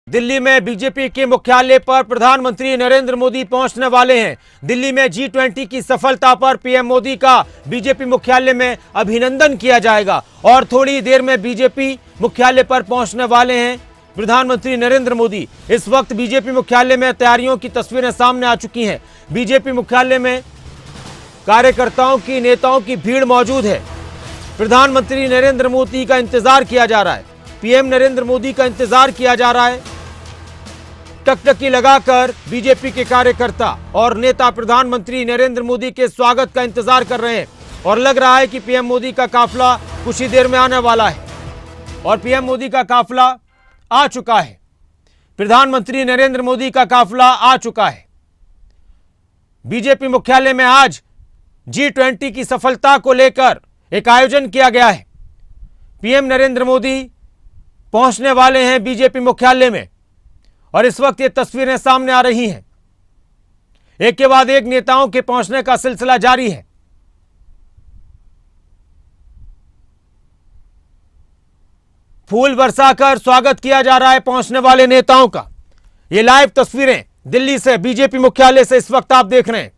दिल्ली में बीजेपी के मुख्यालय पर प्रधानमंत्री नरेंद्र मोदी पहुंचने वाले हैं। दिल्ली में G20 की सफलता पर पीएम मोदी का बीजेपी मुख्यालय में अभिनंदन किया जाएगा और थोड़ी देर में बीजेपी मुख्यालय पर पहुंचने वाले हैं प्रधानमंत्री नरेंद्र मोदी। इस वक्त बीजेपी मुख्यालय में तैयारियों की तस्वीरें सामने आ चुकी हैं। बीजेपी मुख्यालय में कार्यकर्ताओं की, नेताओं की भीड़ मौजूद है। प्रधानमंत्री नरेंद्र मोदी का इंतजार किया जा रहा है, पीएम नरेंद्र मोदी का इंतजार किया जा रहा है। टकटकी लगाकर बीजेपी के कार्यकर्ता और नेता प्रधानमंत्री नरेंद्र मोदी के स्वागत का इंतजार कर रहे हैं और लग रहा है कि पीएम मोदी का काफिला कुछ ही देर में आने वाला है और पीएम मोदी का काफिला आ चुका है। प्रधानमंत्री नरेंद्र मोदी का काफिला आ चुका है। बीजेपी मुख्यालय में आज G20 की सफलता को लेकर एक आयोजन किया गया है। पीएम नरेंद्र मोदी पहुंचने वाले हैं बीजेपी मुख्यालय में और इस वक्त ये तस्वीरें सामने आ रही हैं। एक के बाद एक नेताओं के पहुंचने का सिलसिला जारी है। फूल बरसाकर स्वागत किया जा रहा है पहुंचने वाले नेताओं का। ये लाइव तस्वीरें दिल्ली से, बीजेपी मुख्यालय से इस वक्त आप देख रहे हैं।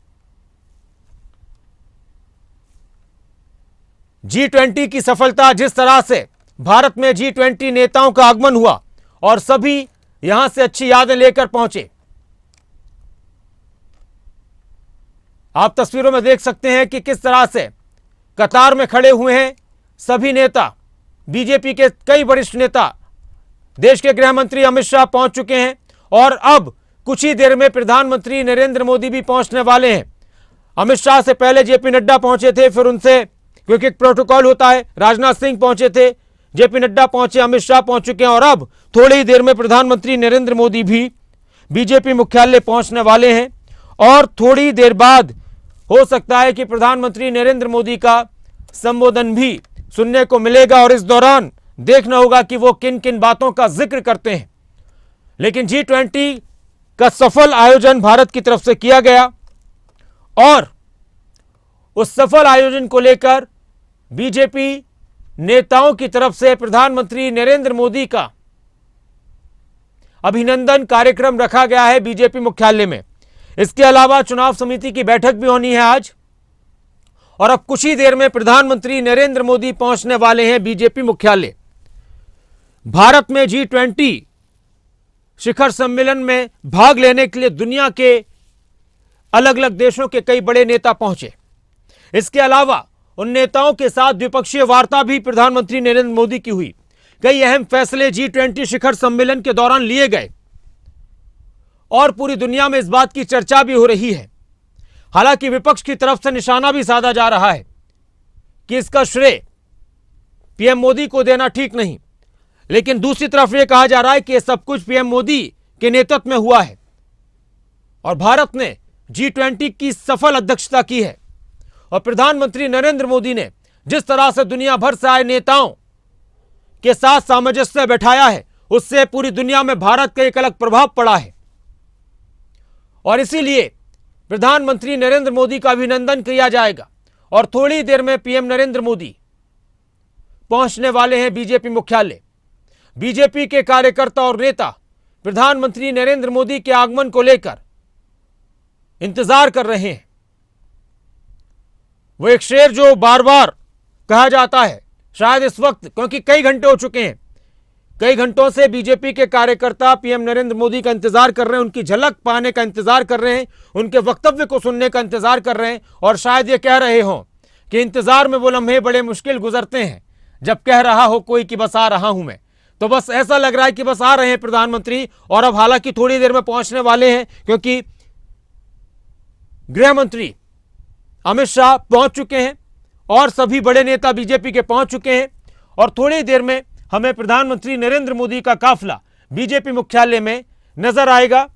G20 की सफलता, जिस तरह से भारत में G20 नेताओं का आगमन हुआ और सभी यहां से अच्छी यादें लेकर पहुंचे। आप तस्वीरों में देख सकते हैं कि किस तरह से कतार में खड़े हुए हैं सभी नेता। बीजेपी के कई वरिष्ठ नेता, देश के गृह मंत्री अमित शाह पहुंच चुके हैं और अब कुछ ही देर में प्रधानमंत्री नरेंद्र मोदी भी पहुंचने वाले हैं। अमित शाह से पहले जेपी नड्डा पहुंचे थे, फिर उनसे क्योंकि एक प्रोटोकॉल होता है, राजनाथ सिंह पहुंचे थे, जेपी नड्डा पहुंचे, अमित शाह पहुंच चुके हैं और अब थोड़ी ही देर में प्रधानमंत्री नरेंद्र मोदी भी बीजेपी मुख्यालय पहुंचने वाले हैं और थोड़ी देर बाद हो सकता है कि प्रधानमंत्री नरेंद्र मोदी का संबोधन भी सुनने को मिलेगा और इस दौरान देखना होगा कि वो किन किन बातों का जिक्र करते हैं। लेकिन G20 का सफल आयोजन भारत की तरफ से किया गया और उस सफल आयोजन को लेकर बीजेपी नेताओं की तरफ से प्रधानमंत्री नरेंद्र मोदी का अभिनंदन कार्यक्रम रखा गया है बीजेपी मुख्यालय में। इसके अलावा चुनाव समिति की बैठक भी होनी है आज और अब कुछ ही देर में प्रधानमंत्री नरेंद्र मोदी पहुंचने वाले हैं बीजेपी मुख्यालय। भारत में G20 शिखर सम्मेलन में भाग लेने के लिए दुनिया के अलग अलग देशों के कई बड़े नेता पहुंचे। इसके अलावा उन नेताओं के साथ द्विपक्षीय वार्ता भी प्रधानमंत्री नरेंद्र मोदी की हुई। कई अहम फैसले G20 शिखर सम्मेलन के दौरान लिए गए और पूरी दुनिया में इस बात की चर्चा भी हो रही है। हालांकि विपक्ष की तरफ से निशाना भी साधा जा रहा है कि इसका श्रेय पीएम मोदी को देना ठीक नहीं, लेकिन दूसरी तरफ यह कहा जा रहा है कि यह सब कुछ पीएम मोदी के नेतृत्व में हुआ है और भारत ने G20 की सफल अध्यक्षता की है और प्रधानमंत्री नरेंद्र मोदी ने जिस तरह से दुनिया भर से आए नेताओं के साथ सामंजस्य बैठाया है, उससे पूरी दुनिया में भारत का एक अलग प्रभाव पड़ा है और इसीलिए प्रधानमंत्री नरेंद्र मोदी का अभिनंदन किया जाएगा और थोड़ी देर में पीएम नरेंद्र मोदी पहुंचने वाले हैं बीजेपी मुख्यालय। बीजेपी के कार्यकर्ता और नेता प्रधानमंत्री नरेंद्र मोदी के आगमन को लेकर इंतजार कर रहे हैं। वो एक शेर जो बार बार कहा जाता है, शायद इस वक्त, क्योंकि कई घंटे हो चुके हैं, कई घंटों से बीजेपी के कार्यकर्ता पीएम नरेंद्र मोदी का इंतजार कर रहे हैं, उनकी झलक पाने का इंतजार कर रहे हैं, उनके वक्तव्य को सुनने का इंतजार कर रहे हैं और शायद ये कह रहे हों कि इंतजार में वो लम्हे बड़े मुश्किल गुजरते हैं जब कह रहा हो कोई कि बस आ रहा हूं मैं। तो बस ऐसा लग रहा है कि बस आ रहे हैं प्रधानमंत्री और अब हालांकि थोड़ी देर में पहुंचने वाले हैं क्योंकि गृह मंत्री अमित शाह पहुंच चुके हैं और सभी बड़े नेता बीजेपी के पहुंच चुके हैं और थोड़ी देर में हमें प्रधानमंत्री नरेंद्र मोदी का काफिला बीजेपी मुख्यालय में नजर आएगा।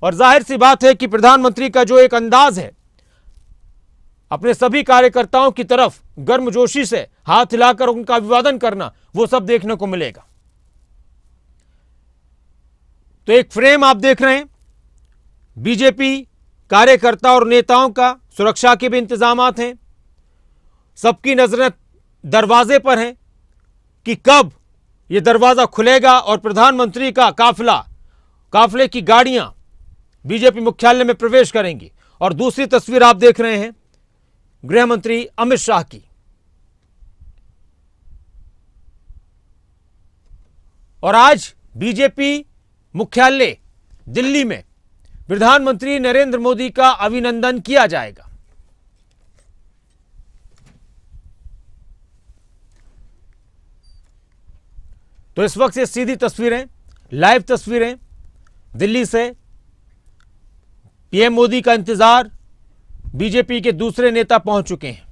और जाहिर सी बात है कि प्रधानमंत्री का जो एक अंदाज है अपने सभी कार्यकर्ताओं की तरफ गर्मजोशी से हाथ हिलाकर उनका अभिवादन करना, वो सब देखने को मिलेगा। तो एक फ्रेम आप देख रहे हैं बीजेपी कार्यकर्ता और नेताओं का, सुरक्षा के भी इंतजामात हैं, सबकी नजरें दरवाजे पर हैं कि कब ये दरवाजा खुलेगा और प्रधानमंत्री का काफिला काफिले की गाड़ियां बीजेपी मुख्यालय में प्रवेश करेंगी। और दूसरी तस्वीर आप देख रहे हैं गृह मंत्री अमित शाह की। और आज बीजेपी मुख्यालय दिल्ली में प्रधानमंत्री नरेंद्र मोदी का अभिनंदन किया जाएगा। तो इस वक्त ये सीधी तस्वीरें, लाइव तस्वीरें दिल्ली से। पीएम मोदी का इंतजार बीजेपी के दूसरे नेता पहुंच चुके हैं।